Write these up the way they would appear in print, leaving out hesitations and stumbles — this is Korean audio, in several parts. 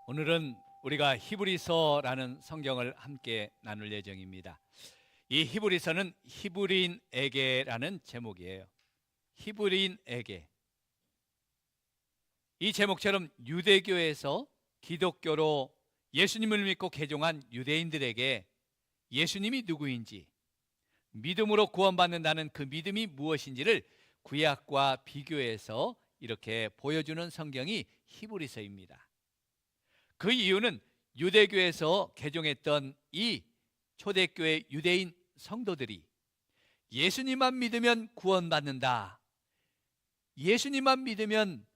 오늘은 우리가 히브리서라는 성경을 함께 나눌 예정입니다. 이 히브리서는 히브리인에게라는 제목이에요. 히브리인에게. 이 제목처럼 유대교에서 기독교로 예수님을 믿고 개종한 유대인들에게 예수님이 누구인지, 믿음으로 구원받는다는 그 믿음이 무엇인지를 구약과 비교해서 이렇게 보여주는 성경이 히브리서입니다. 그 이유는 유대교에서 개종했던 이 초대교회 유대인 성도들이 예수님만 믿으면 구원받는다, 예수님만 믿으면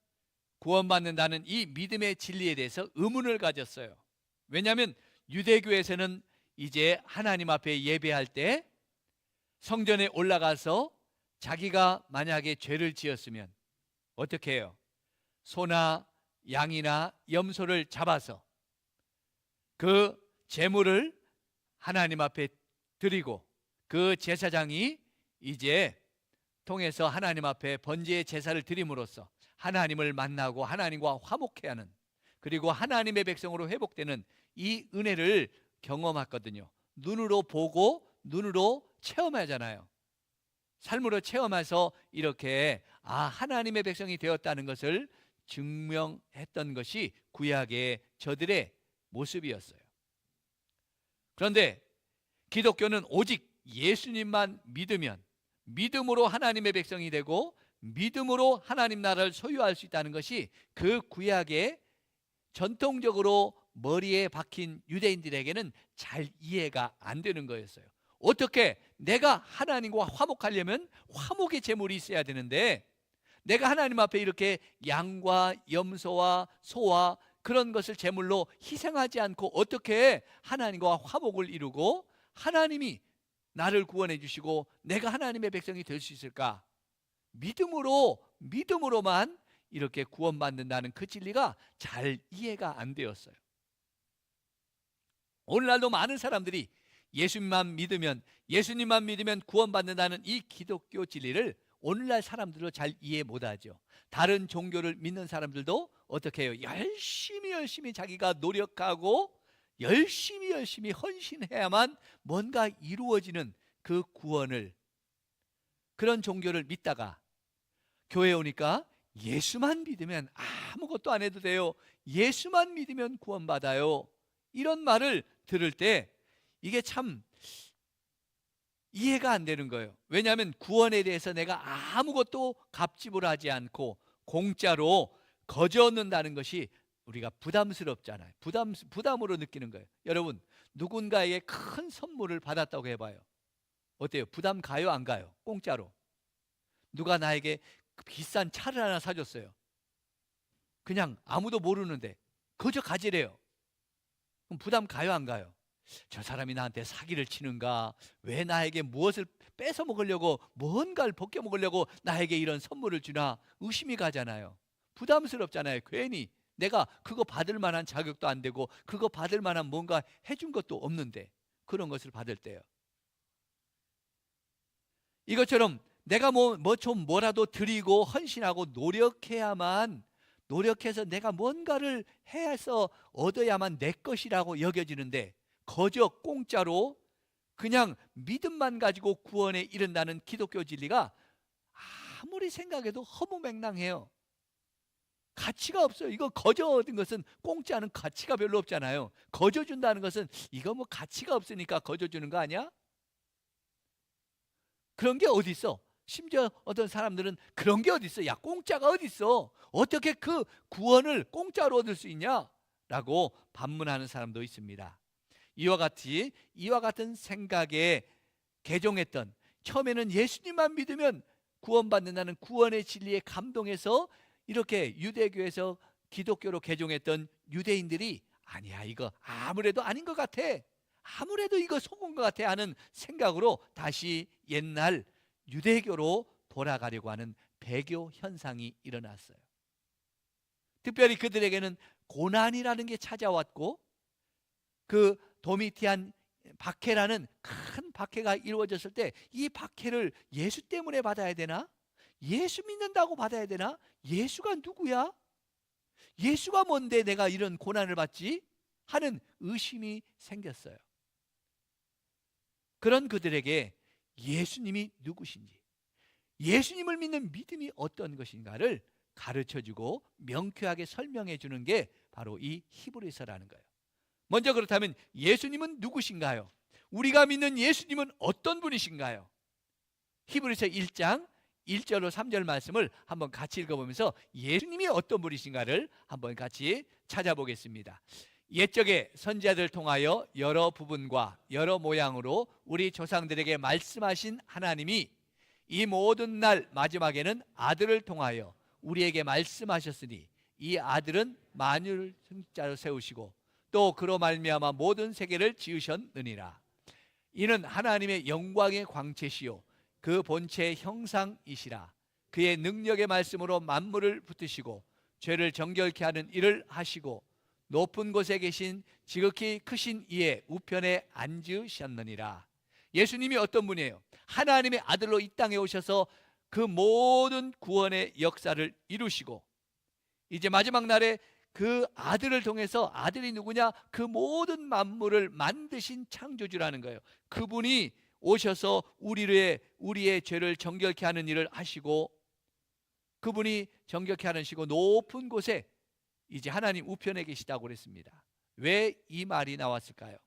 구원받는다는 이 믿음의 진리에 대해서 의문을 가졌어요. 왜냐하면 유대교에서는 이제 하나님 앞에 예배할 때 성전에 올라가서 자기가 만약에 죄를 지었으면 어떻게 해요? 소나 양이나 염소를 잡아서 그 제물을 하나님 앞에 드리고 그 제사장이 이제 통해서 하나님 앞에 번제의 제사를 드림으로써 하나님을 만나고 하나님과 화목해야 하는, 그리고 하나님의 백성으로 회복되는 이 은혜를 경험했거든요. 눈으로 보고 눈으로 체험하잖아요. 삶으로 체험해서 이렇게 하나님의 백성이 되었다는 것을 증명했던 것이 구약의 저들의 모습이었어요. 그런데 기독교는 오직 예수님만 믿으면 믿음으로 하나님의 백성이 되고 믿음으로 하나님 나라를 소유할 수 있다는 것이 그 구약의 전통적으로 머리에 박힌 유대인들에게는 잘 이해가 안 되는 거였어요. 어떻게 내가 하나님과 화목하려면 화목의 제물이 있어야 되는데 내가 하나님 앞에 이렇게 양과 염소와 소와 그런 것을 제물로 희생하지 않고 어떻게 하나님과 화목을 이루고 하나님이 나를 구원해 주시고 내가 하나님의 백성이 될 수 있을까? 믿음으로만 이렇게 구원받는다는 그 진리가 잘 이해가 안 되었어요. 오늘날도 많은 사람들이 예수님만 믿으면 구원받는다는 이 기독교 진리를 오늘날 사람들도 잘 이해 못하죠. 다른 종교를 믿는 사람들도 어떻게 해요? 열심히 자기가 노력하고 열심히 헌신해야만 뭔가 이루어지는 그 구원을, 그런 종교를 믿다가 교회에 오니까 예수만 믿으면 아무것도 안 해도 돼요, 예수만 믿으면 구원받아요, 이런 말을 들을 때 이게 참 이해가 안 되는 거예요. 왜냐하면 구원에 대해서 내가 아무것도 값지불 하지 않고 공짜로 거저 얻는다는 것이 우리가 부담스럽잖아요. 부담으로 느끼는 거예요. 여러분, 누군가에게 큰 선물을 받았다고 해봐요. 어때요? 부담 가요, 안 가요? 공짜로. 누가 나에게 비싼 차를 하나 사줬어요. 그냥 아무도 모르는데 거저 가지래요. 그럼 부담 가요, 안 가요? 저 사람이 나한테 사기를 치는가? 왜 나에게 무엇을 뺏어 먹으려고, 뭔가를 벗겨 먹으려고 나에게 이런 선물을 주나? 의심이 가잖아요. 부담스럽잖아요. 괜히 내가 그거 받을 만한 자격도 안 되고 그거 받을 만한 뭔가 해준 것도 없는데 그런 것을 받을 때요. 이것처럼 내가 뭐라도 드리고 헌신하고 노력해서 내가 뭔가를 해서 얻어야만 내 것이라고 여겨지는데 거저 공짜로 그냥 믿음만 가지고 구원에 이른다는 기독교 진리가 아무리 생각해도 허무맹랑해요. 가치가 없어요. 이거 거저 얻은 것은, 공짜는 가치가 별로 없잖아요. 거저 준다는 것은 이거 뭐 가치가 없으니까 거저 주는 거 아니야? 그런 게 어디 있어? 심지어 어떤 사람들은 그런 게 어디 있어? 야, 공짜가 어디 있어? 어떻게 그 구원을 공짜로 얻을 수 있냐? 라고 반문하는 사람도 있습니다. 이와 같은 생각에 개종했던, 처음에는 예수님만 믿으면 구원받는다는 구원의 진리에 감동해서 이렇게 유대교에서 기독교로 개종했던 유대인들이 아니야, 이거 아무래도 아닌 것 같아, 아무래도 이거 속은 것 같아 하는 생각으로 다시 옛날 유대교로 돌아가려고 하는 배교 현상이 일어났어요. 특별히 그들에게는 고난이라는 게 찾아왔고 그 도미티안 박해라는 큰 박해가 이루어졌을 때 이 박해를 예수 때문에 받아야 되나? 예수 믿는다고 받아야 되나? 예수가 누구야? 예수가 뭔데 내가 이런 고난을 받지? 하는 의심이 생겼어요. 그런 그들에게 예수님이 누구신지, 예수님을 믿는 믿음이 어떤 것인가를 가르쳐주고 명쾌하게 설명해 주는 게 바로 이 히브리서라는 거예요. 먼저 그렇다면 예수님은 누구신가요? 우리가 믿는 예수님은 어떤 분이신가요? 히브리서 1장 1절로 3절 말씀을 한번 같이 읽어보면서 예수님이 어떤 분이신가를 한번 같이 찾아보겠습니다. 옛적에 선지자들 통하여 여러 부분과 여러 모양으로 우리 조상들에게 말씀하신 하나님이 이 모든 날 마지막에는 아들을 통하여 우리에게 말씀하셨으니 이 아들은 만유를 승자로 세우시고 또 그로 말미암아 모든 세계를 지으셨느니라. 이는 하나님의 영광의 광채시요 그 본체의 형상이시라. 그의 능력의 말씀으로 만물을 붙드시고 죄를 정결케 하는 일을 하시고 높은 곳에 계신 지극히 크신 이의 우편에 앉으셨느니라. 예수님이 어떤 분이에요? 하나님의 아들로 이 땅에 오셔서 그 모든 구원의 역사를 이루시고 이제 마지막 날에 그 아들을 통해서, 아들이 누구냐? 그 모든 만물을 만드신 창조주라는 거예요. 그분이 오셔서 우리의 죄를 정결케 하는 일을 하시고, 그분이 정결케 하시고 높은 곳에 이제 하나님 우편에 계시다고 그랬습니다. 왜 이 말이 나왔을까요?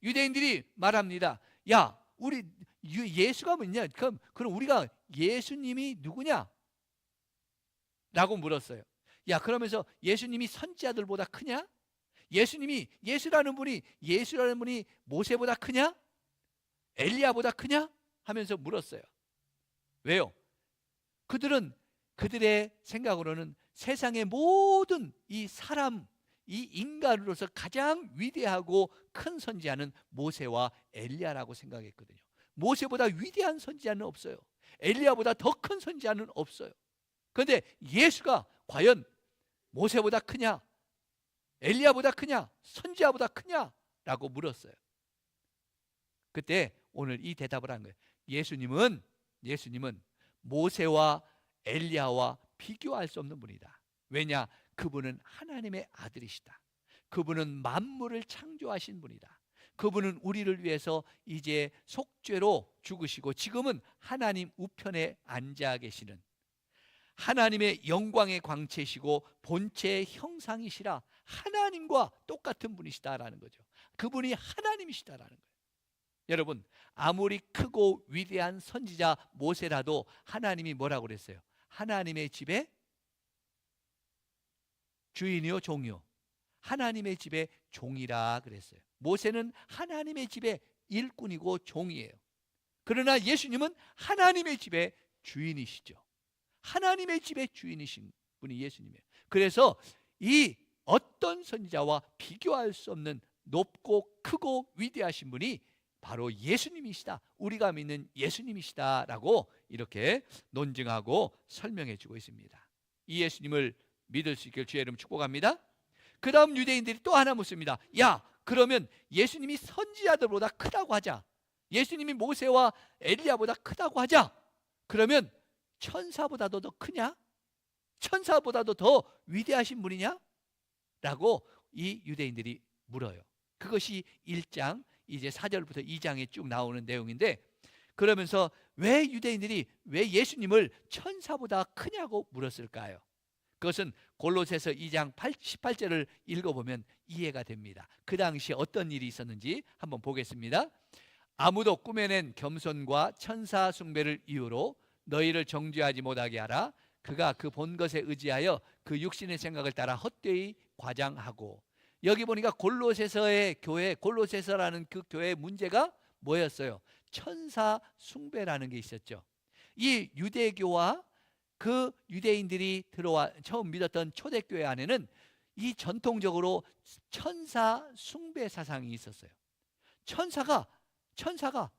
유대인들이 말합니다. 야, 우리 예수가 뭐냐? 그럼 우리가 예수님이 누구냐? 라고 물었어요. 야, 그러면서 예수님이 선지자들보다 크냐? 예수라는 분이 모세보다 크냐? 엘리야보다 크냐? 하면서 물었어요. 왜요? 그들의 생각으로는 세상의 모든 이 사람, 이 인간으로서 가장 위대하고 큰 선지자는 모세와 엘리야라고 생각했거든요. 모세보다 위대한 선지자는 없어요. 엘리야보다 더 큰 선지자는 없어요. 그런데 예수가 과연 모세보다 크냐? 엘리야보다 크냐? 선지자보다 크냐? 라고 물었어요. 그때 오늘 이 대답을 한 거예요. 예수님은 모세와 엘리야와 비교할 수 없는 분이다. 왜냐? 그분은 하나님의 아들이시다. 그분은 만물을 창조하신 분이다. 그분은 우리를 위해서 이제 속죄로 죽으시고 지금은 하나님 우편에 앉아 계시는 하나님의 영광의 광채시고 본체의 형상이시라 하나님과 똑같은 분이시다라는 거죠. 그분이 하나님이시다라는 거예요. 여러분, 아무리 크고 위대한 선지자 모세라도 하나님이 뭐라고 그랬어요? 하나님의 집에 주인이요 종이요? 하나님의 집에 종이라 그랬어요. 모세는 하나님의 집에 일꾼이고 종이에요. 그러나 예수님은 하나님의 집의 주인이시죠. 하나님의 집의 주인이신 분이 예수님이에요. 그래서 이 어떤 선지자와 비교할 수 없는 높고 크고 위대하신 분이 바로 예수님이시다. 우리가 믿는 예수님이시다라고 이렇게 논증하고 설명해 주고 있습니다. 이 예수님을 믿을 수 있길 주의 이름 축복합니다. 그 다음 유대인들이 또 하나 묻습니다. 야, 그러면 예수님이 선지자들보다 크다고 하자. 예수님이 모세와 엘리야보다 크다고 하자. 그러면 천사보다도 더 크냐? 천사보다도 더 위대하신 분이냐? 라고 이 유대인들이 물어요. 그것이 1장 이제 4절부터 2장에 쭉 나오는 내용인데, 그러면서 왜 유대인들이 왜 예수님을 천사보다 크냐고 물었을까요? 그것은 골로새서 2장 18절을 읽어보면 이해가 됩니다. 그 당시에 어떤 일이 있었는지 한번 보겠습니다. 아무도 꾸며낸 겸손과 천사 숭배를 이유로 너희를 정죄하지 못하게 하라. 그가 그 본 것에 의지하여 그 육신의 생각을 따라 헛되이 과장하고. 여기 보니까 골로새서의 교회, 골로새서라는 그 교회의 문제가 뭐였어요? 천사 숭배라는 게 있었죠. 이 유대교와 그 유대인들이 들어와 처음 믿었던 초대교회 안에는 이 전통적으로 천사 숭배 사상이 있었어요. 천사가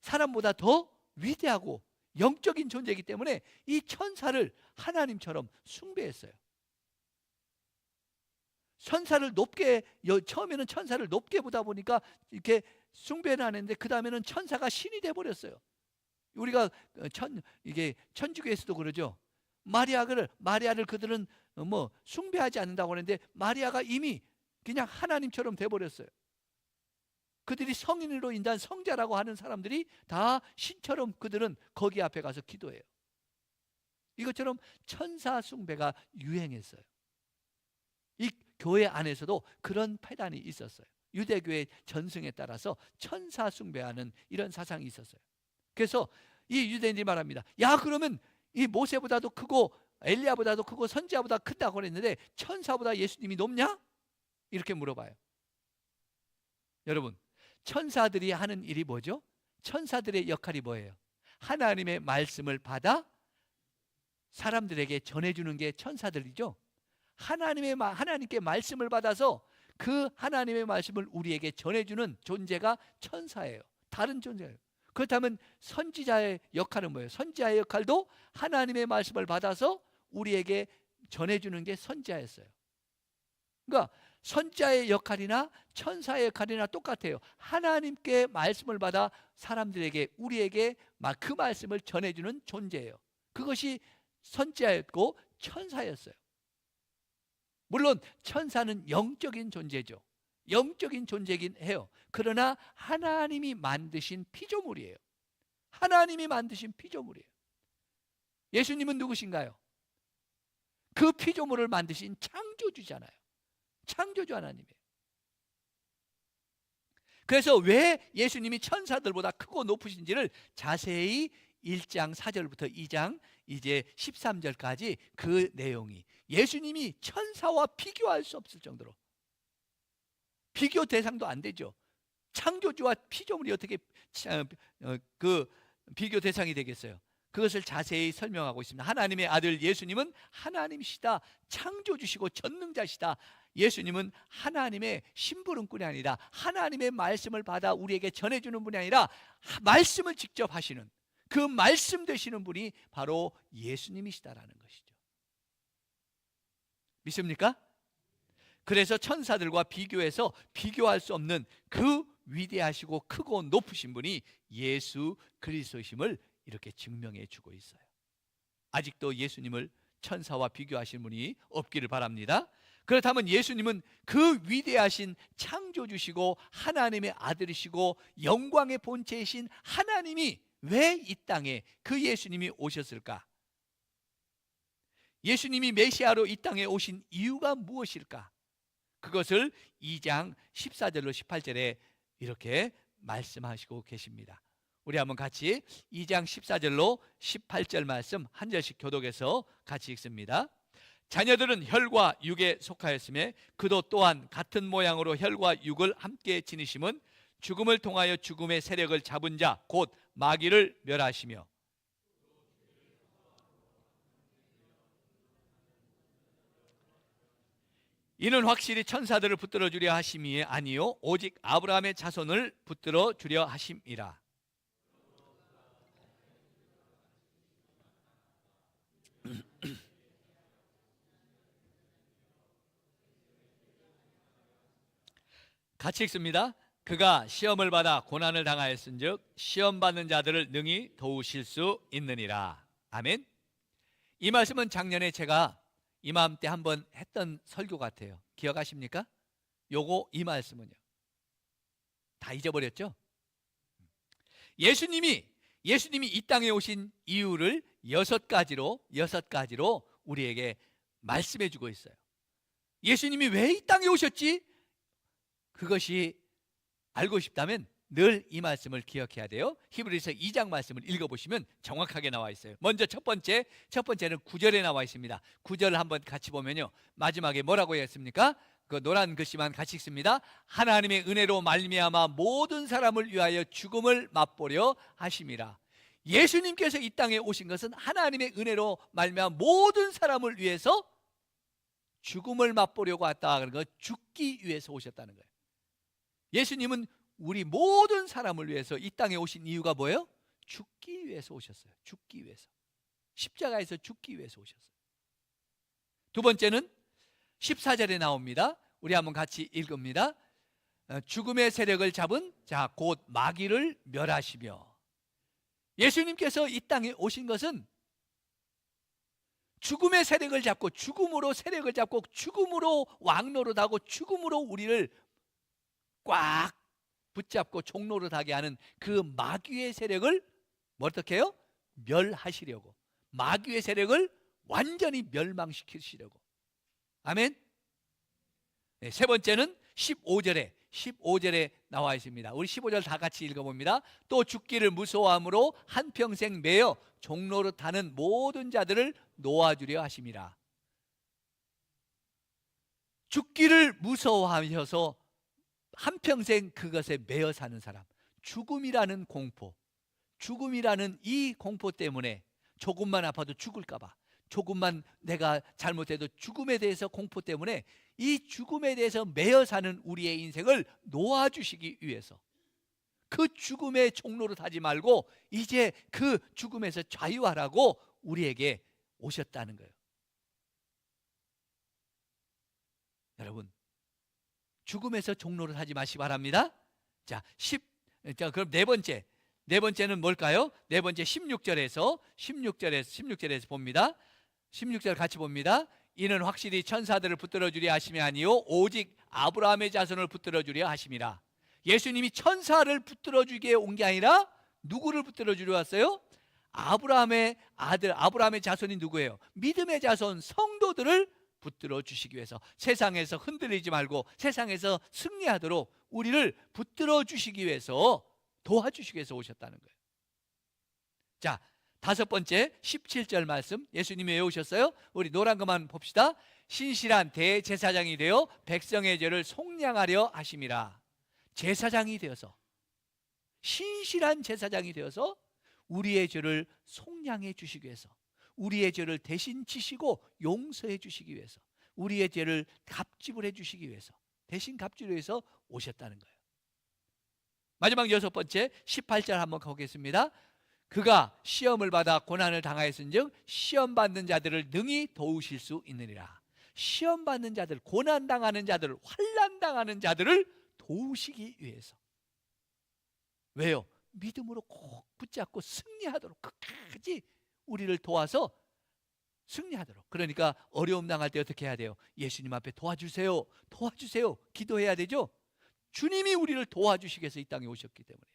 사람보다 더 위대하고 영적인 존재이기 때문에 이 천사를 하나님처럼 숭배했어요. 처음에는 천사를 높게 보다 보니까 이렇게 숭배는 안 했는데 그 다음에는 천사가 신이 돼 버렸어요. 우리가 이게 천주교에서도 그러죠. 마리아를 그들은 숭배하지 않는다고 하는데 마리아가 이미 그냥 하나님처럼 돼버렸어요. 그들이 성인으로 인한 성자라고 하는 사람들이 다 신처럼 그들은 거기 앞에 가서 기도해요. 이것처럼 천사 숭배가 유행했어요. 이 교회 안에서도 그런 패단이 있었어요. 유대교의 전승에 따라서 천사 숭배하는 이런 사상이 있었어요. 그래서 이 유대인들이 말합니다. 야, 그러면 이 모세보다도 크고 엘리야보다도 크고 선지자보다 크다고 그랬는데 천사보다 예수님이 높냐? 이렇게 물어봐요. 여러분, 천사들이 하는 일이 뭐죠? 천사들의 역할이 뭐예요? 하나님의 말씀을 받아 사람들에게 전해주는 게 천사들이죠. 하나님께 말씀을 받아서 그 하나님의 말씀을 우리에게 전해주는 존재가 천사예요. 다른 존재예요. 그렇다면 선지자의 역할은 뭐예요? 선지자의 역할도 하나님의 말씀을 받아서 우리에게 전해주는 게 선지자였어요. 그러니까 선지자의 역할이나 천사의 역할이나 똑같아요. 하나님께 말씀을 받아 사람들에게, 우리에게 그 말씀을 전해주는 존재예요. 그것이 선지자였고 천사였어요. 물론 천사는 영적인 존재죠. 영적인 존재이긴 해요. 그러나 하나님이 만드신 피조물이에요. 하나님이 만드신 피조물이에요. 예수님은 누구신가요? 그 피조물을 만드신 창조주잖아요. 창조주 하나님이에요. 그래서 왜 예수님이 천사들보다 크고 높으신지를 자세히 1장 4절부터 2장 이제 13절까지 그 내용이 예수님이 천사와 비교할 수 없을 정도로, 비교 대상도 안 되죠. 창조주와 피조물이 어떻게 그 비교 대상이 되겠어요? 그것을 자세히 설명하고 있습니다. 하나님의 아들 예수님은 하나님이시다. 창조주시고 전능자시다. 예수님은 하나님의 심부름꾼이 아니라 하나님의 말씀을 받아 우리에게 전해주는 분이 아니라 말씀을 직접 하시는, 그 말씀 되시는 분이 바로 예수님이시다라는 것이죠. 믿습니까? 그래서 천사들과 비교해서 비교할 수 없는 그 위대하시고 크고 높으신 분이 예수 그리스도심을 이렇게 증명해 주고 있어요. 아직도 예수님을 천사와 비교하신 분이 없기를 바랍니다. 그렇다면 예수님은 그 위대하신 창조주시고 하나님의 아들이시고 영광의 본체이신 하나님이 왜 이 땅에 그 예수님이 오셨을까? 예수님이 메시아로 이 땅에 오신 이유가 무엇일까? 그것을 2장 14절로 18절에 이렇게 말씀하시고 계십니다. 우리 한번 같이 2장 14절로 18절 말씀 한 절씩 교독해서 같이 읽습니다. 자녀들은 혈과 육에 속하였으며 그도 또한 같은 모양으로 혈과 육을 함께 지니심은 죽음을 통하여 죽음의 세력을 잡은 자 곧 마귀를 멸하시며 이는 확실히 천사들을 붙들어 주려 하심이 아니요 오직 아브라함의 자손을 붙들어 주려 하심이라. 같이 읽습니다. 그가 시험을 받아 고난을 당하였은즉 시험 받는 자들을 능히 도우실 수 있느니라. 아멘. 이 말씀은 작년에 제가 이맘때 한번 했던 설교 같아요. 기억하십니까? 이 말씀은요. 다 잊어버렸죠? 예수님이 이 땅에 오신 이유를 6가지로 우리에게 말씀해 주고 있어요. 예수님이 왜 이 땅에 오셨지? 그것이 알고 싶다면 늘 이 말씀을 기억해야 돼요. 히브리서 2장 말씀을 읽어보시면 정확하게 나와 있어요. 먼저 첫 번째는 9절에 나와 있습니다. 9절을 한번 같이 보면요, 마지막에 뭐라고 했습니까? 그 노란 글씨만 같이 읽습니다. 하나님의 은혜로 말미암아 모든 사람을 위하여 죽음을 맛보려 하심이라. 예수님께서 이 땅에 오신 것은 하나님의 은혜로 말미암아 모든 사람을 위해서 죽음을 맛보려고 왔다. 그런 거, 죽기 위해서 오셨다는 거예요. 예수님은 우리 모든 사람을 위해서 이 땅에 오신 이유가 뭐예요? 죽기 위해서 오셨어요. 죽기 위해서. 십자가에서 죽기 위해서 오셨어요. 두 번째는 14절에 나옵니다. 우리 한번 같이 읽읍니다. 죽음의 세력을 잡은 자 곧 마귀를 멸하시며. 예수님께서 이 땅에 오신 것은 죽음의 세력을 잡고 죽음으로 세력을 잡고 죽음으로 왕노릇하고 죽음으로 우리를 꽉 붙잡고 종노릇하게 하는 그 마귀의 세력을 어떻게 해요? 멸하시려고, 마귀의 세력을 완전히 멸망시키시려고. 아멘. 네, 세 번째는 15절에 나와 있습니다. 우리 15절 다 같이 읽어봅니다. 또 죽기를 무서워함으로 한평생 매여 종노릇하는 모든 자들을 놓아주려 하심이라. 죽기를 무서워하셔서 한평생 그것에 매여 사는 사람, 죽음이라는 공포, 죽음이라는 이 공포 때문에 조금만 아파도 죽을까 봐, 조금만 내가 잘못해도 죽음에 대해서 공포 때문에 이 죽음에 대해서 매여 사는 우리의 인생을 놓아주시기 위해서, 그 죽음의 종로를 하지 말고 이제 그 죽음에서 자유하라고 우리에게 오셨다는 거예요. 여러분, 죽음에서 종로를 하지 마시기 바랍니다. 자, 그럼 네 번째는 뭘까요? 네 번째 16절에서 봅니다. 16절 같이 봅니다. 이는 확실히 천사들을 붙들어 주려 하심이 아니요 오직 아브라함의 자손을 붙들어 주려 하심이라. 예수님이 천사를 붙들어 주기에 온 게 아니라 누구를 붙들어 주려 왔어요? 아브라함의 아들, 아브라함의 자손이 누구예요? 믿음의 자손 성도들을 붙들어 주시기 위해서, 세상에서 흔들리지 말고 세상에서 승리하도록 우리를 붙들어 주시기 위해서, 도와주시기 위해서 오셨다는 거예요. 자, 다섯 번째 17절 말씀, 예수님이 왜 오셨어요? 우리 노란 것만 봅시다. 신실한 대제사장이 되어 백성의 죄를 속량하려 하심이라. 제사장이 되어서, 신실한 제사장이 되어서 우리의 죄를 속량해 주시기 위해서, 우리의 죄를 대신 지시고 용서해 주시기 위해서, 우리의 죄를 갑집을 해 주시기 위해서, 대신 갑집을 위해서 오셨다는 거예요. 마지막 여섯 번째 18절 한번 보겠습니다. 그가 시험을 받아 고난을 당하였은즉 시험 받는 자들을 능히 도우실 수 있느니라. 시험 받는 자들, 고난 당하는 자들, 환난 당하는 자들을 도우시기 위해서. 왜요? 믿음으로 꼭 붙잡고 승리하도록, 끝까지 우리를 도와서 승리하도록. 그러니까 어려움 당할 때 어떻게 해야 돼요? 예수님 앞에 도와주세요, 도와주세요 기도해야 되죠. 주님이 우리를 도와주시기 위해서 이 땅에 오셨기 때문에.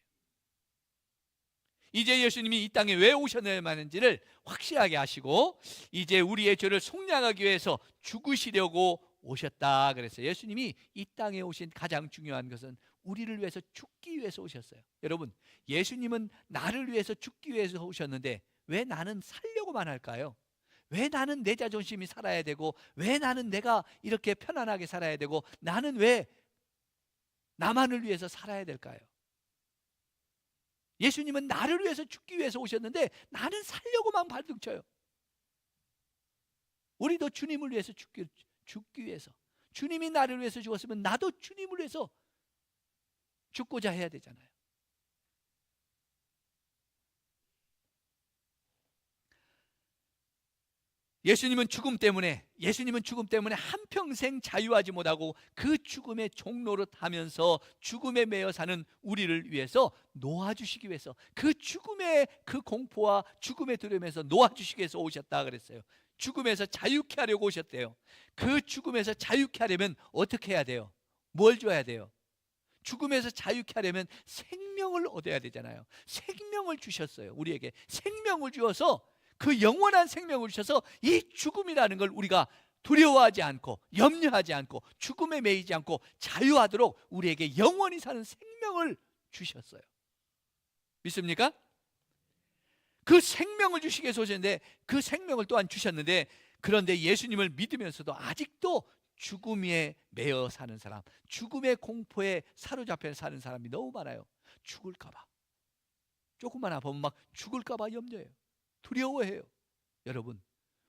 이제 예수님이 이 땅에 왜 오셨는지를 확실하게 하시고 이제 우리의 죄를 속량하기 위해서 죽으시려고 오셨다 그랬어요. 예수님이 이 땅에 오신 가장 중요한 것은 우리를 위해서 죽기 위해서 오셨어요. 여러분, 예수님은 나를 위해서 죽기 위해서 오셨는데 왜 나는 살려고만 할까요? 왜 나는 내 자존심이 살아야 되고, 왜 나는 내가 이렇게 편안하게 살아야 되고, 나는 왜 나만을 위해서 살아야 될까요? 예수님은 나를 위해서 죽기 위해서 오셨는데 나는 살려고만 발등쳐요. 우리도 주님을 위해서 죽기 위해서, 주님이 나를 위해서 죽었으면 나도 주님을 위해서 죽고자 해야 되잖아요. 예수님은 죽음 때문에 한평생 자유하지 못하고 그 죽음의 종로를 하면서 죽음에 매여 사는 우리를 위해서 놓아주시기 위해서, 그 죽음의 그 공포와 죽음의 두려움에서 놓아주시기 위해서 오셨다 그랬어요. 죽음에서 자유케 하려고 오셨대요. 그 죽음에서 자유케 하려면 어떻게 해야 돼요? 뭘 줘야 돼요? 죽음에서 자유케 하려면 생명을 얻어야 되잖아요. 생명을 주셨어요. 우리에게 생명을 주어서, 그 영원한 생명을 주셔서 이 죽음이라는 걸 우리가 두려워하지 않고 염려하지 않고 죽음에 매이지 않고 자유하도록 우리에게 영원히 사는 생명을 주셨어요. 믿습니까? 그 생명을 주시기 위해서 오셨는데, 그 생명을 또한 주셨는데, 그런데 예수님을 믿으면서도 아직도 죽음에 매여 사는 사람, 죽음의 공포에 사로잡혀 사는 사람이 너무 많아요. 죽을까 봐, 조금만 아프면 막 죽을까 봐 염려해요. 두려워해요. 여러분,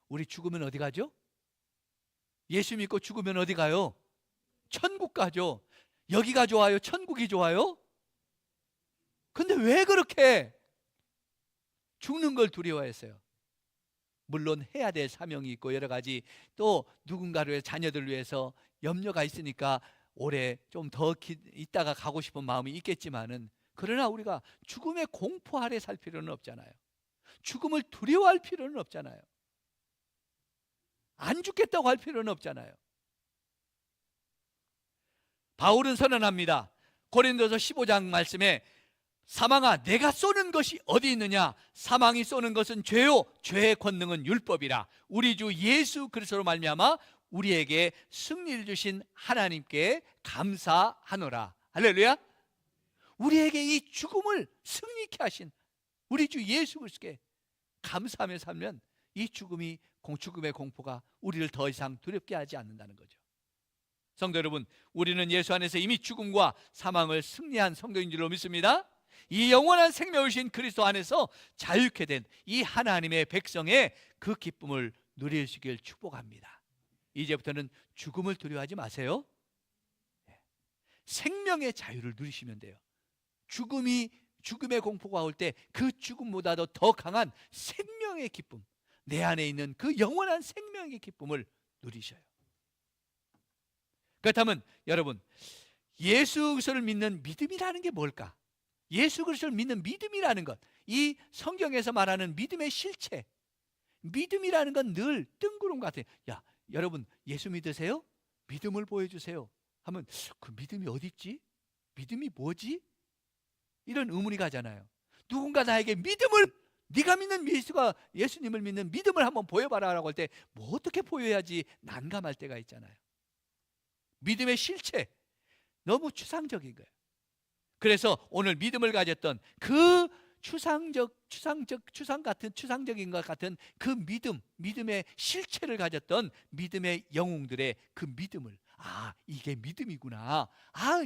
우리 죽으면 어디 가죠? 예수 믿고 죽으면 어디 가요? 천국 가죠. 여기가 좋아요? 천국이 좋아요? 근데 왜 그렇게 죽는 걸 두려워했어요? 물론 해야 될 사명이 있고 여러 가지, 또 누군가를 위해, 자녀들을 위해서 염려가 있으니까 오래 좀 더 있다가 가고 싶은 마음이 있겠지만은, 그러나 우리가 죽음의 공포 아래 살 필요는 없잖아요. 죽음을 두려워할 필요는 없잖아요. 안 죽겠다고 할 필요는 없잖아요. 바울은 선언합니다. 고린도서 15장 말씀에 사망아 내가 쏘는 것이 어디 있느냐? 사망이 쏘는 것은 죄요 죄의 권능은 율법이라. 우리 주 예수 그리스도로 말미암아 우리에게 승리를 주신 하나님께 감사하노라. 할렐루야. 우리에게 이 죽음을 승리케 하신 우리 주 예수 그리스도께 감사하며 살면 이 죽음의 공포가 우리를 더 이상 두렵게 하지 않는다는 거죠. 성도 여러분, 우리는 예수 안에서 이미 죽음과 사망을 승리한 성도인 줄로 믿습니다. 이 영원한 생명을 주신 그리스도 안에서 자유케 된 이 하나님의 백성의 그 기쁨을 누리시길 축복합니다. 이제부터는 죽음을 두려워하지 마세요. 생명의 자유를 누리시면 돼요. 죽음의 공포가 올 때 그 죽음보다도 더 강한 생명의 기쁨, 내 안에 있는 그 영원한 생명의 기쁨을 누리셔요. 그렇다면 여러분, 예수 그리스도를 믿는 믿음이라는 게 뭘까? 예수 그리스도를 믿는 믿음이라는 것, 이 성경에서 말하는 믿음의 실체, 믿음이라는 건 늘 뜬구름 같아요. 야, 여러분 예수 믿으세요? 믿음을 보여주세요 하면 그 믿음이 어디 있지? 믿음이 뭐지? 이런 의문이 가잖아요. 누군가 나에게 믿음을, 네가 믿는 예수님을 믿는 믿음을 한번 보여봐라 라고 할 때 뭐 어떻게 보여야지 난감할 때가 있잖아요. 믿음의 실체, 너무 추상적인 거예요. 그래서 오늘 믿음을 가졌던 그 추상적인 것 같은 그 믿음의 실체를 가졌던 믿음의 영웅들의 그 믿음을, 이게 믿음이구나,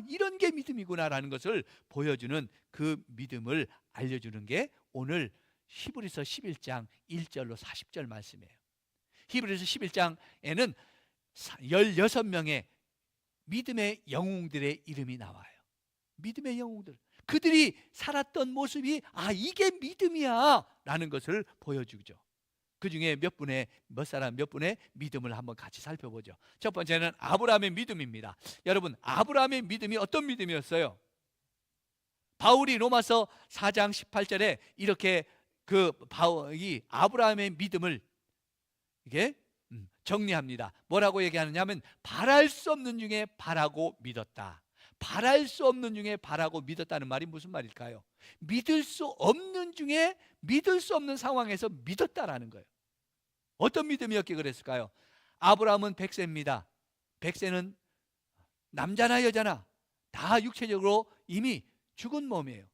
이런 게 믿음이구나라는 것을 보여주는 그 믿음을 알려주는 게 오늘 히브리서 11장 1절로 40절 말씀이에요. 히브리서 11장에는 16명의 믿음의 영웅들의 이름이 나와요. 믿음의 영웅들, 그들이 살았던 모습이 이게 믿음이야 라는 것을 보여주죠. 그 중에 몇 분의 믿음을 한번 같이 살펴보죠. 첫 번째는 아브라함의 믿음입니다. 여러분, 아브라함의 믿음이 어떤 믿음이었어요? 바울이 로마서 4장 18절에 이렇게 바울이 아브라함의 믿음을 이게 정리합니다. 뭐라고 얘기하느냐 하면 바랄 수 없는 중에 바라고 믿었다. 바랄 수 없는 중에 바라고 믿었다는 말이 무슨 말일까요? 믿을 수 없는 중에 믿을 수 없는 상황에서 믿었다라는 거예요. 어떤 믿음이었기에 그랬을까요? 아브라함은 100세입니다. 100세는 남자나 여자나 다 육체적으로 이미 죽은 몸이에요.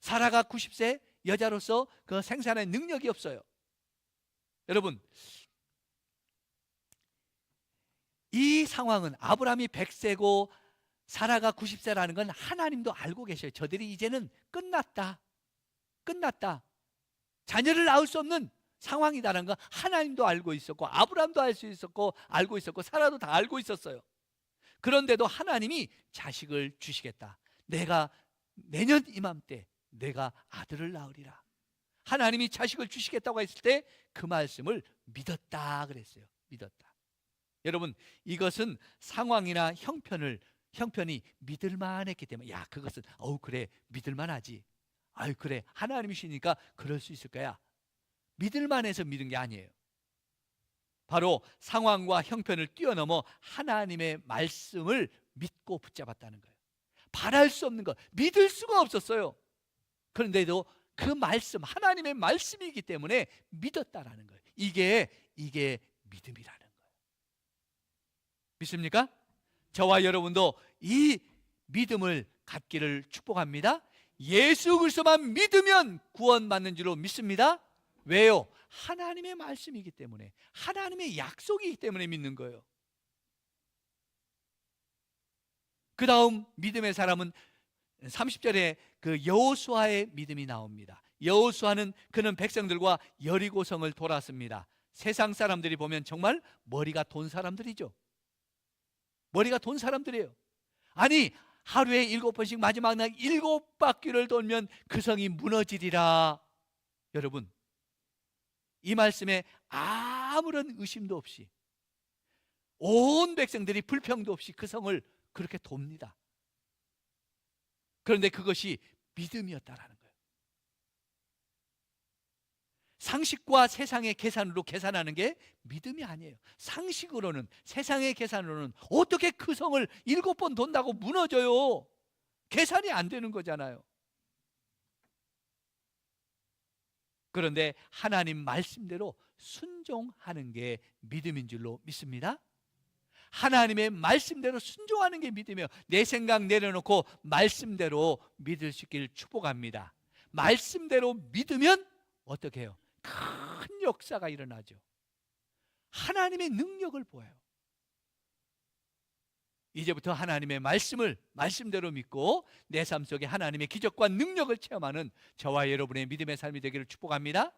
사라가 90세, 여자로서 그 생산의 능력이 없어요. 여러분, 이 상황은 아브라함이 100세고 사라가 90세라는 건 하나님도 알고 계셔요. 저들이 이제는 끝났다. 자녀를 낳을 수 없는 상황이다라는 거 하나님도 알고 있었고, 아브라함도 알고 있었고, 사라도 다 알고 있었어요. 그런데도 하나님이 자식을 주시겠다. 내가 내년 이맘때 내가 아들을 낳으리라. 하나님이 자식을 주시겠다고 했을 때 그 말씀을 믿었다 그랬어요. 믿었다. 여러분, 이것은 상황이나 형편이 믿을만 했기 때문에, 그것은 그래 믿을만 하지, 그래 하나님이시니까 그럴 수 있을 거야, 믿을만 해서 믿은 게 아니에요. 바로 상황과 형편을 뛰어넘어 하나님의 말씀을 믿고 붙잡았다는 거예요. 바랄 수 없는 것, 믿을 수가 없었어요. 그런데도 그 말씀, 하나님의 말씀이기 때문에 믿었다라는 거예요. 이게 믿음이라는 거예요. 믿습니까? 저와 여러분도 이 믿음을 갖기를 축복합니다. 예수 그리스도만 믿으면 구원받는 줄로 믿습니다. 왜요? 하나님의 말씀이기 때문에, 하나님의 약속이기 때문에 믿는 거예요. 그 다음 믿음의 사람은 30절에 그 여호수아의 믿음이 나옵니다. 여호수아는 그는 백성들과 여리고성을 돌았습니다. 세상 사람들이 보면 정말 머리가 돈 사람들이죠. 머리가 돈 사람들이에요. 아니, 하루에 7번씩 마지막 날 7바퀴를 돌면 그 성이 무너지리라. 여러분, 이 말씀에 아무런 의심도 없이 온 백성들이 불평도 없이 그 성을 그렇게 돕니다. 그런데 그것이 믿음이었다라는 거예요. 상식과 세상의 계산으로 계산하는 게 믿음이 아니에요. 상식으로는, 세상의 계산으로는 어떻게 그 성을 7번 돈다고 무너져요? 계산이 안 되는 거잖아요. 그런데 하나님 말씀대로 순종하는 게 믿음인 줄로 믿습니다. 하나님의 말씀대로 순종하는 게 믿음이에요. 내 생각 내려놓고 말씀대로 믿을 수 있기를 축복합니다. 말씀대로 믿으면 어떻게 해요? 큰 역사가 일어나죠. 하나님의 능력을 보여요. 이제부터 하나님의 말씀을 말씀대로 믿고 내 삶 속에 하나님의 기적과 능력을 체험하는 저와 여러분의 믿음의 삶이 되기를 축복합니다.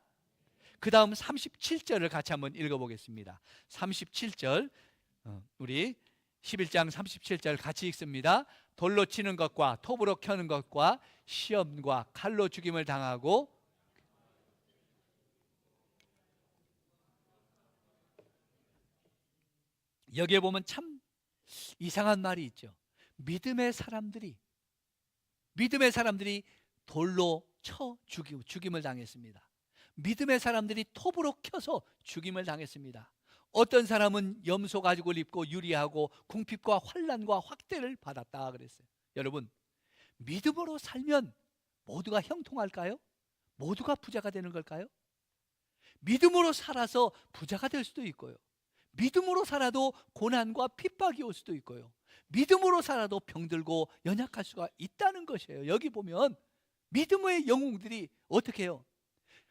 그 다음 37절을 같이 한번 읽어보겠습니다. 37절, 우리 11장 37절 같이 읽습니다. 돌로 치는 것과 톱으로 켜는 것과 시험과 칼로 죽임을 당하고, 여기에 보면 참 이상한 말이 있죠. 믿음의 사람들이 돌로 쳐 죽임을 당했습니다. 믿음의 사람들이 톱으로 켜서 죽임을 당했습니다. 어떤 사람은 염소 가죽을 입고 유리하고 궁핍과 환난과 확대를 받았다 그랬어요. 여러분, 믿음으로 살면 모두가 형통할까요? 모두가 부자가 되는 걸까요? 믿음으로 살아서 부자가 될 수도 있고요, 믿음으로 살아도 고난과 핍박이 올 수도 있고요, 믿음으로 살아도 병들고 연약할 수가 있다는 것이에요. 여기 보면 믿음의 영웅들이 어떻게 해요?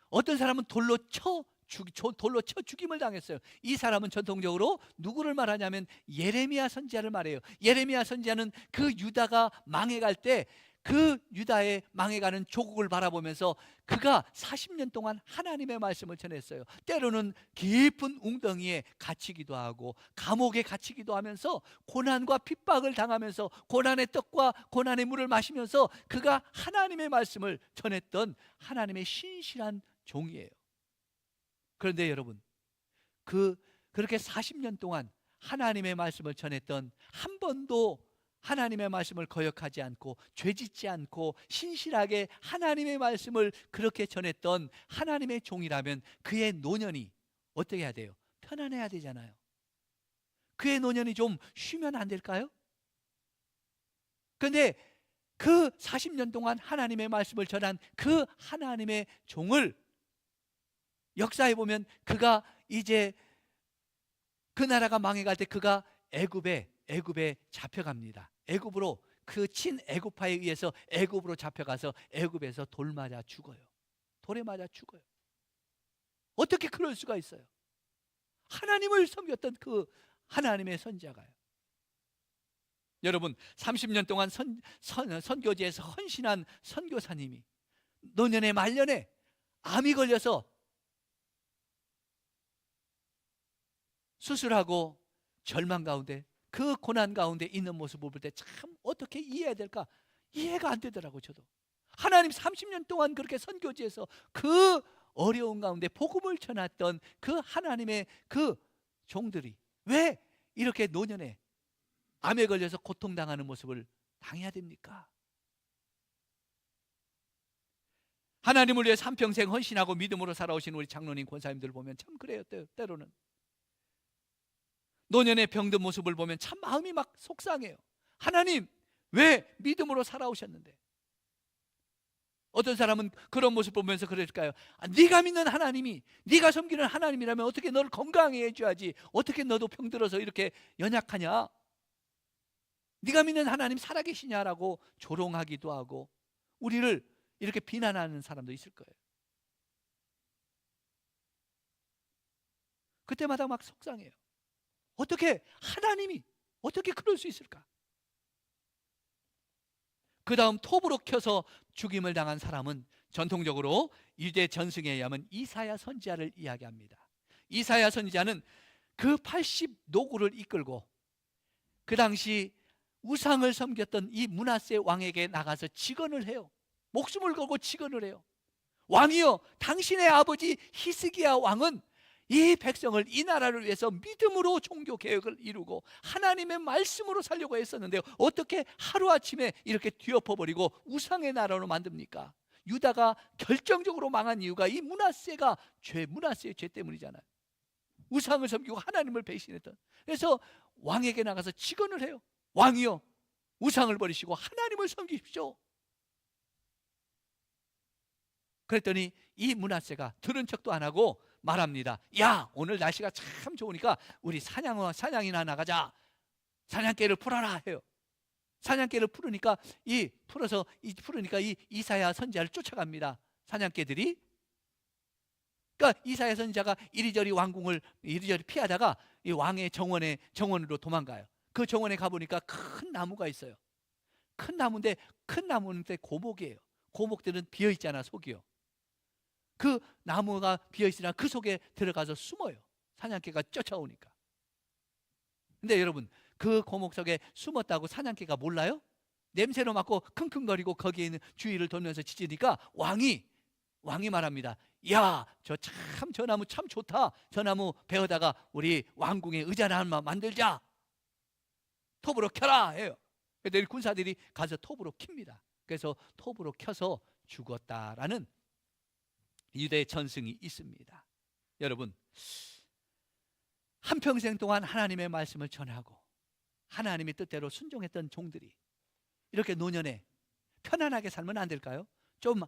어떤 사람은 돌로 쳐 죽임을 당했어요. 이 사람은 전통적으로 누구를 말하냐면 예레미야 선지자를 말해요. 예레미야 선지자는 그 유다가 망해갈 때 그 유다의 망해가는 조국을 바라보면서 그가 40년 동안 하나님의 말씀을 전했어요. 때로는 깊은 웅덩이에 갇히기도 하고 감옥에 갇히기도 하면서 고난과 핍박을 당하면서 고난의 떡과 고난의 물을 마시면서 그가 하나님의 말씀을 전했던 하나님의 신실한 종이에요. 그런데 여러분, 그렇게 40년 동안 하나님의 말씀을 전했던, 한 번도 하나님의 말씀을 거역하지 않고 죄짓지 않고 신실하게 하나님의 말씀을 그렇게 전했던 하나님의 종이라면 그의 노년이 어떻게 해야 돼요? 편안해야 되잖아요. 그의 노년이 좀 쉬면 안 될까요? 그런데 그 40년 동안 하나님의 말씀을 전한 그 하나님의 종을 역사해 보면 그가 이제 그 나라가 망해갈 때 그가 애굽에 잡혀갑니다. 애굽으로, 그 친 애굽파에 의해서 애굽으로 잡혀가서 애굽에서 돌 맞아 죽어요. 돌에 맞아 죽어요. 어떻게 그럴 수가 있어요? 하나님을 섬겼던 그 하나님의 선지자가요. 여러분, 30년 동안 선교지에서 헌신한 선교사님이 노년에 말년에 암이 걸려서 수술하고 절망 가운데, 그 고난 가운데 있는 모습을 볼 때 참 어떻게 이해해야 될까 이해가 안 되더라고요. 저도 하나님 30년 동안 그렇게 선교지에서 그 어려운 가운데 복음을 전했던 그 하나님의 그 종들이 왜 이렇게 노년에 암에 걸려서 고통당하는 모습을 당해야 됩니까? 하나님을 위해 삼평생 헌신하고 믿음으로 살아오신 우리 장로님, 권사님들 보면 참 그래요. 때로는 노년의 병든 모습을 보면 참 마음이 막 속상해요. 하나님, 왜 믿음으로 살아오셨는데? 어떤 사람은 그런 모습 보면서 그럴까요? 네가 믿는 하나님이, 네가 섬기는 하나님이라면 어떻게 너를 건강하게 해줘야지, 어떻게 너도 병들어서 이렇게 연약하냐? 네가 믿는 하나님 살아계시냐라고 조롱하기도 하고 우리를 이렇게 비난하는 사람도 있을 거예요. 그때마다 막 속상해요. 어떻게 하나님이 어떻게 그럴 수 있을까? 그 다음 톱으로 켜서 죽임을 당한 사람은 전통적으로 유대 전승에 의하면 이사야 선지자를 이야기합니다. 이사야 선지자는 그 80노구를 이끌고 그 당시 우상을 섬겼던 이 므낫세 왕에게 나가서 직언을 해요. 목숨을 걸고 직언을 해요. 왕이여, 당신의 아버지 히스기야 왕은 이 백성을, 이 나라를 위해서 믿음으로 종교 개혁을 이루고 하나님의 말씀으로 살려고 했었는데 어떻게 하루아침에 이렇게 뒤엎어버리고 우상의 나라로 만듭니까? 유다가 결정적으로 망한 이유가 이 므낫세의 죄 때문이잖아요. 우상을 섬기고 하나님을 배신했던. 그래서 왕에게 나가서 직언을 해요. 왕이여, 우상을 버리시고 하나님을 섬기십시오. 그랬더니 이 므낫세가 들은 척도 안 하고 말합니다. 야, 오늘 날씨가 참 좋으니까 우리 사냥이나 나가자. 사냥개를 풀어라 해요. 사냥개를 풀으니까 이 이사야 선지자를 쫓아갑니다. 사냥개들이. 그러니까 이사야 선지자가 이리저리 왕궁을 이리저리 피하다가 이 왕의 정원으로 도망가요. 그 정원에 가보니까 큰 나무가 있어요. 큰 나무인데 고목이에요. 고목들은 비어 있잖아, 속이요. 그 나무가 비어 있으나 그 속에 들어가서 숨어요. 사냥개가 쫓아오니까. 근데 여러분, 그 고목 속에 숨었다고 사냥개가 몰라요? 냄새로 맡고 킁킁거리고 거기에 있는 주위를 돌면서 짖으니까 왕이 말합니다. 야, 저 나무 참 좋다. 저 나무 베어다가 우리 왕궁에 의자나 하나 만들자. 톱으로 켜라 해요. 그랬더니 군사들이 가서 톱으로 킵니다. 그래서 톱으로 켜서 죽었다라는 유대 전승이 있습니다. 여러분, 한평생 동안 하나님의 말씀을 전하고 하나님의 뜻대로 순종했던 종들이 이렇게 노년에 편안하게 살면 안 될까요? 좀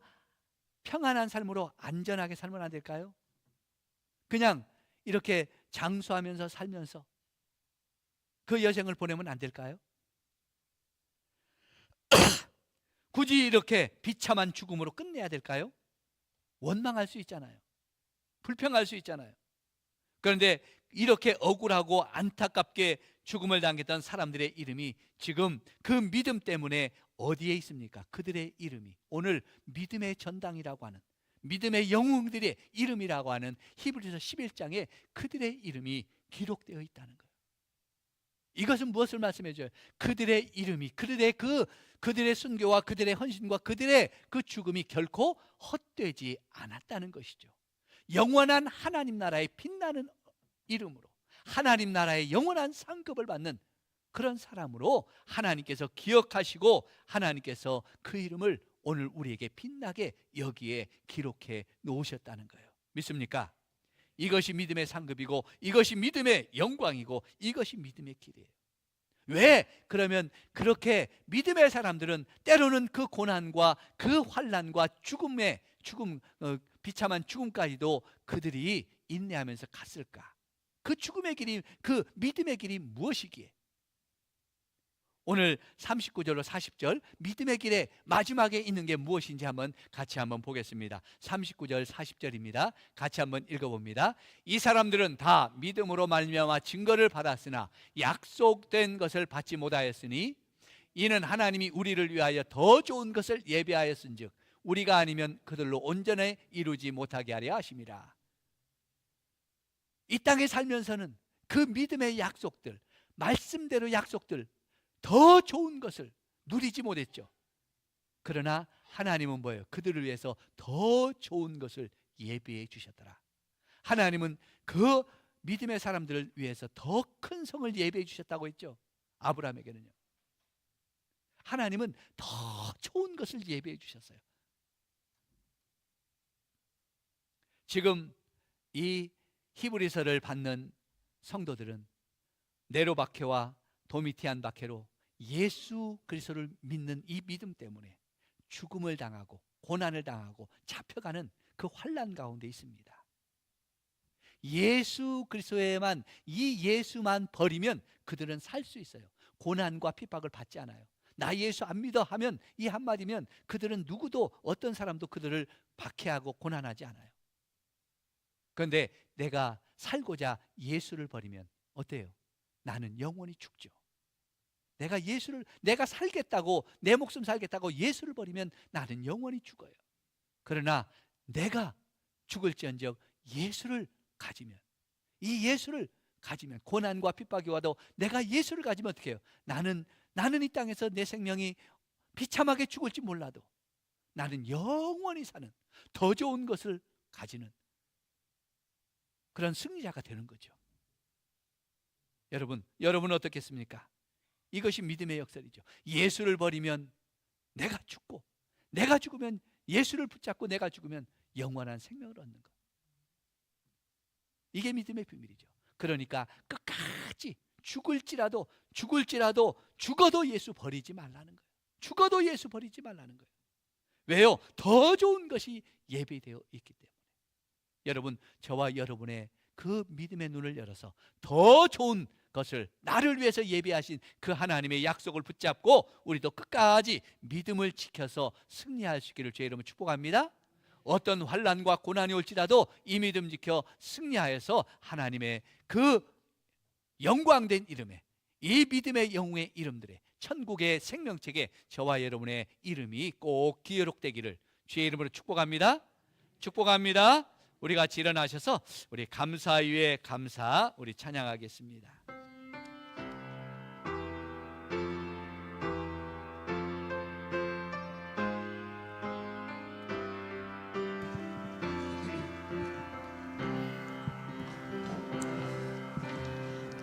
평안한 삶으로 안전하게 살면 안 될까요? 그냥 이렇게 장수하면서 살면서 그 여생을 보내면 안 될까요? 굳이 이렇게 비참한 죽음으로 끝내야 될까요? 원망할 수 있잖아요. 불평할 수 있잖아요. 그런데 이렇게 억울하고 안타깝게 죽음을 당했던 사람들의 이름이 지금 그 믿음 때문에 어디에 있습니까? 그들의 이름이 오늘 믿음의 전당이라고 하는, 믿음의 영웅들의 이름이라고 하는 히브리서 11장에 그들의 이름이 기록되어 있다는 거예요. 이것은 무엇을 말씀해 줘요? 그들의 이름이, 그들의 순교와 그들의 헌신과 그들의 그 죽음이 결코 헛되지 않았다는 것이죠. 영원한 하나님 나라의 빛나는 이름으로 하나님 나라의 영원한 상급을 받는 그런 사람으로 하나님께서 기억하시고 하나님께서 그 이름을 오늘 우리에게 빛나게 여기에 기록해 놓으셨다는 거예요. 믿습니까? 이것이 믿음의 상급이고 이것이 믿음의 영광이고 이것이 믿음의 길이에요. 왜? 그러면 그렇게 믿음의 사람들은 때로는 그 고난과 그 환난과 비참한 죽음까지도 그들이 인내하면서 갔을까? 그 죽음의 길이, 그 믿음의 길이 무엇이기에? 오늘 39절로 40절 믿음의 길의 마지막에 있는 게 무엇인지 같이 한번 보겠습니다. 39절 40절입니다. 같이 한번 읽어봅니다. 이 사람들은 다 믿음으로 말미암아 증거를 받았으나 약속된 것을 받지 못하였으니 이는 하나님이 우리를 위하여 더 좋은 것을 예비하였은즉 우리가 아니면 그들로 온전히 이루지 못하게 하려 하심이라. 이 땅에 살면서는 그 믿음의 약속들, 말씀대로 약속들, 더 좋은 것을 누리지 못했죠. 그러나 하나님은 뭐예요? 그들을 위해서 더 좋은 것을 예비해 주셨더라. 하나님은 그 믿음의 사람들을 위해서 더 큰 성을 예비해 주셨다고 했죠. 아브라함에게는요. 하나님은 더 좋은 것을 예비해 주셨어요. 지금 이 히브리서를 받는 성도들은 네로 박해와 도미티안 박해로 예수 그리스도를 믿는 이 믿음 때문에 죽음을 당하고 고난을 당하고 잡혀가는 그 환난 가운데 있습니다. 예수 그리스도에만, 이 예수만 버리면 그들은 살 수 있어요. 고난과 핍박을 받지 않아요. 나 예수 안 믿어 하면 이 한마디면 그들은 누구도, 어떤 사람도 그들을 박해하고 고난하지 않아요. 그런데 내가 살고자 예수를 버리면 어때요? 나는 영원히 죽죠. 내가 살겠다고, 내 목숨 살겠다고 예수를 버리면 나는 영원히 죽어요. 그러나 내가 죽을지언정 예수를 가지면, 이 예수를 가지면, 고난과 핍박이 와도 내가 예수를 가지면 어떻게 해요? 나는 이 땅에서 내 생명이 비참하게 죽을지 몰라도 나는 영원히 사는 더 좋은 것을 가지는 그런 승리자가 되는 거죠. 여러분 어떻겠습니까? 이것이 믿음의 역설이죠. 예수를 버리면 내가 죽고, 내가 죽으면 예수를 붙잡고 내가 죽으면 영원한 생명을 얻는 것. 이게 믿음의 비밀이죠. 그러니까 끝까지 죽을지라도 죽어도 예수 버리지 말라는 거예요. 죽어도 예수 버리지 말라는 거예요. 왜요? 더 좋은 것이 예비되어 있기 때문에. 여러분, 저와 여러분의 그 믿음의 눈을 열어서 더 좋은 것을 나를 위해서 예비하신 그 하나님의 약속을 붙잡고 우리도 끝까지 믿음을 지켜서 승리할 수 있기를 주의 이름으로 축복합니다. 어떤 환난과 고난이 올지라도 이 믿음 지켜 승리하여서 하나님의 그 영광된 이름에, 이 믿음의 영웅의 이름들에, 천국의 생명책에 저와 여러분의 이름이 꼭 기록되기를 주의 이름으로 축복합니다. 축복합니다. 우리 같이 일어나셔서 우리 감사 위에 감사 우리 찬양하겠습니다.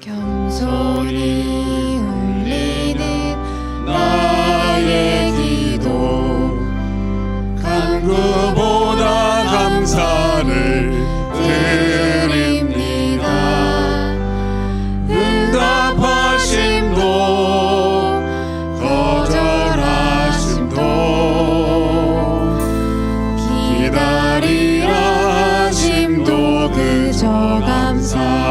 겸손히 올리는 나의 기도, 간구보다 감사를 드립니다. 응답하심도 거절하심도 기다리라 하심도 그저 감사.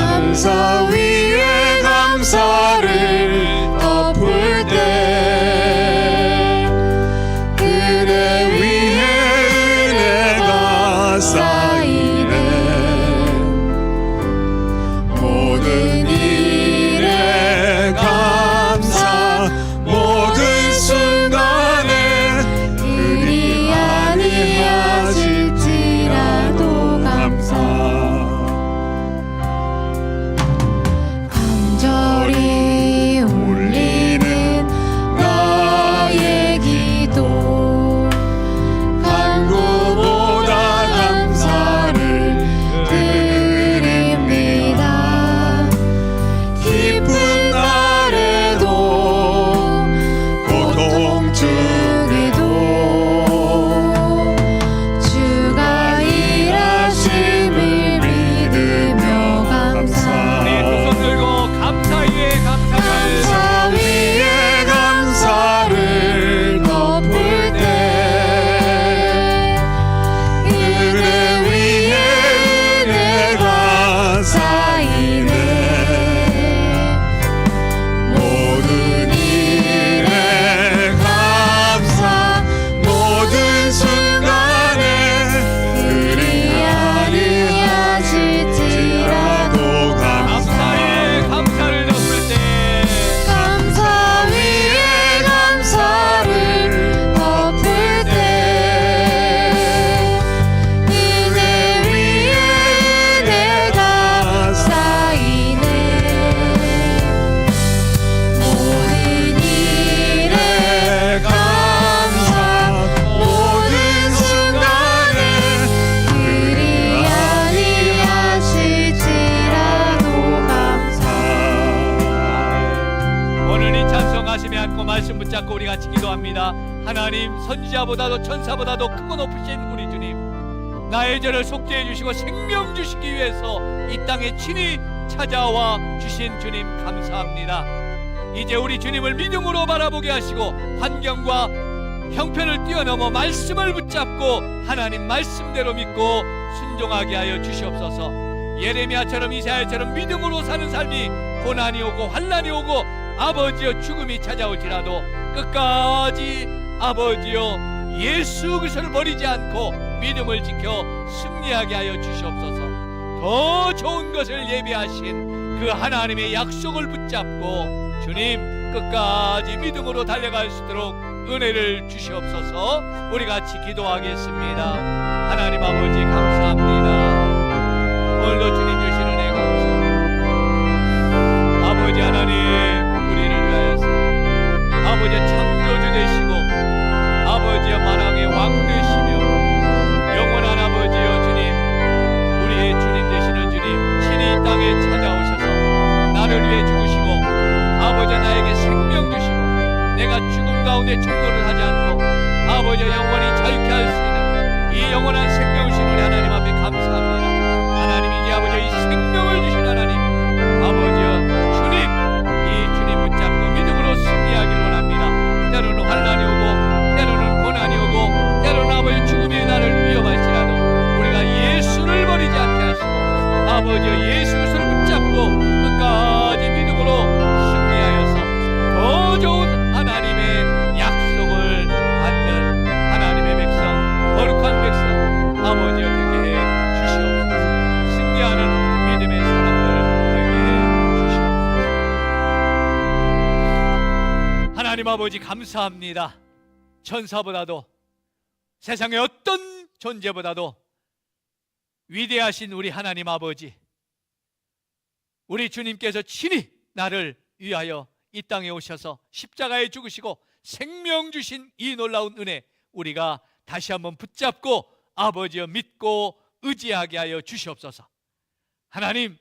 감사 위에 감사를 덮을 때 그대 위에 은혜가 쌓이네. 모든 일에 감사, 모든 순간에 그리 아니하실지라도 감사. 간절히 올리는 나의 기도, 간구보다 감사를 드립니다. 기쁜 날에도 고통 중에도 주가 일하심을 믿으며 감사. 감사 위에 감사를 덮을 때 은혜 위에 은혜가 쌓이네. 모든 일에 감사, 모든 순간에 그리 아니하실지라도 감사. 감사를 덮을 때 감사 위에 감사를 덮을 때 은혜 위에 은혜가 쌓이네. 모든 일에 감사, 모든 순간에 그리 아니하실지라도 감사. 오늘 이 찬송하심에 앉고 말씀 붙잡고 우리 같이 기도합니다. 하나님, 선지자보다도 천사보다도 크고 높으신 우리 주님, 나의 죄를 속죄해 주시고 생명 주시기 위해서 이 땅에 친히 찾아와 주신 주님 감사합니다. 이제 우리 주님을 믿음으로 바라보게 하시고 환경과 형편을 뛰어넘어 말씀을 붙잡고 하나님 말씀대로 믿고 순종하게 하여 주시옵소서. 예레미야처럼 이사야처럼 믿음으로 사는 삶이 고난이 오고 환난이 오고 아버지여 죽음이 찾아올지라도 끝까지 아버지여 예수 그리스도를 버리지 않고 믿음을 지켜 승리하게 하여 주시옵소서. 더 좋은 것을 예비하신 그 하나님의 약속을 붙잡고 주님 끝까지 믿음으로 달려갈 수 있도록 은혜를 주시옵소서. 우리 같이 기도하겠습니다. 하나님 아버지 감사합니다. 오늘도 주님 주신 은혜 감사합니다. 아버지 하나님, 우리를 위하여서 아버지 창조주 되시고 아버지여 만왕의 왕 되시며 영원한 아버지여 주님, 우리의 주님 되시는 주님 친히 이 땅에 찾아오셔서 나를 위해 죽으시고 아버지 나에게 생명 주시고 내가 죽음과 가운데 충돌을 하지 않고 아버지의 영원히 자유케 할 수 있는 이 영원한 생명을 주신 우리 하나님 앞에 감사합니다. 하나님, 이제 아버지의 이 생명을 주신 하나님, 아버지여 주님, 이 주님 붙잡고 믿음으로 승리하기를 원합니다. 때로는 환난이 오고 때로는 고난이 오고 때로는 아버지 죽음이 나를 위협할지라도 우리가 예수를 버리지 않게 하시고 아버지여 예수 그리스도를 붙잡고 끝까지 믿음으로 승리하여서 더 좋은 하나님의 약속을 받는 하나님의 백성, 거룩한 백성 아버지여 되게 해 주시옵소서. 승리하는 믿음의 사람들 되게 해 주시옵소서. 하나님 아버지 감사합니다. 천사보다도 세상의 어떤 존재보다도 위대하신 우리 하나님 아버지, 우리 주님께서 친히 나를 위하여 이 땅에 오셔서 십자가에 죽으시고 생명 주신 이 놀라운 은혜, 우리가 다시 한번 붙잡고 아버지여 믿고 의지하게 하여 주시옵소서. 하나님,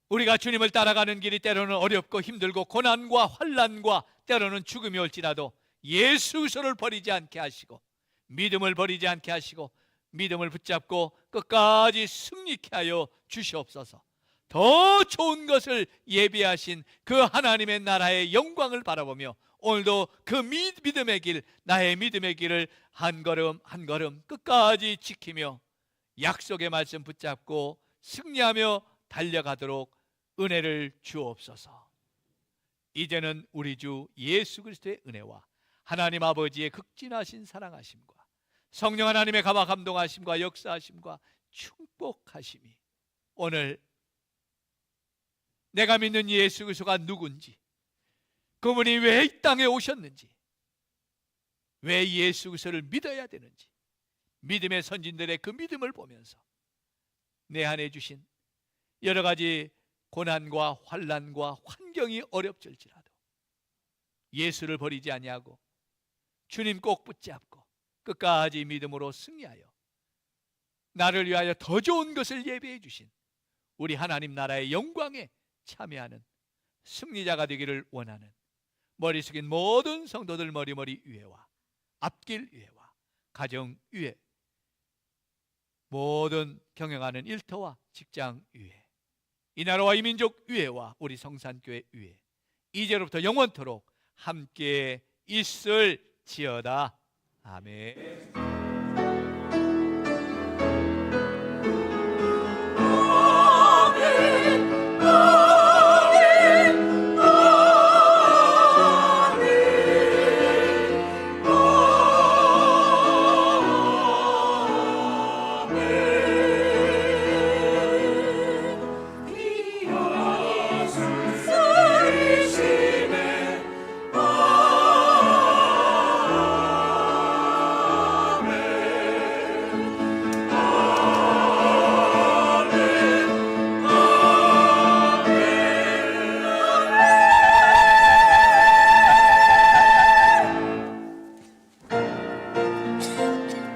우리가 주님을 따라가는 길이 때로는 어렵고 힘들고 고난과 환난과 때로는 죽음이 올지라도 예수 그리스도를 버리지 않게 하시고 믿음을 버리지 않게 하시고 믿음을 붙잡고 끝까지 승리케 하여 주시옵소서. 더 좋은 것을 예비하신 그 하나님의 나라의 영광을 바라보며 오늘도 그 믿음의 길, 나의 믿음의 길을 한 걸음 한 걸음 끝까지 지키며 약속의 말씀 붙잡고 승리하며 달려가도록 은혜를 주옵소서. 이제는 우리 주 예수 그리스도의 은혜와 하나님 아버지의 극진하신 사랑하심과 성령 하나님의 감화 감동하심과 역사하심과 축복하심이 오늘 내가 믿는 예수 그리스도가 누군지, 그분이 왜 이 땅에 오셨는지, 왜 예수 그리스도를 믿어야 되는지, 믿음의 선진들의 그 믿음을 보면서 내 안에 주신 여러 가지 고난과 환난과 환경이 어렵질지라도 예수를 버리지 아니하고 주님 꼭 붙잡고 끝까지 믿음으로 승리하여 나를 위하여 더 좋은 것을 예비해 주신 우리 하나님 나라의 영광에 참여하는 승리자가 되기를 원하는 머리 숙인 모든 성도들 머리머리 위에와 앞길 위에와 가정 위에 모든 경영하는 일터와 직장 위에 이 나라와 이 민족 위에와 우리 성산교회 위에 이제로부터 영원토록 함께 있을지어다. 아멘.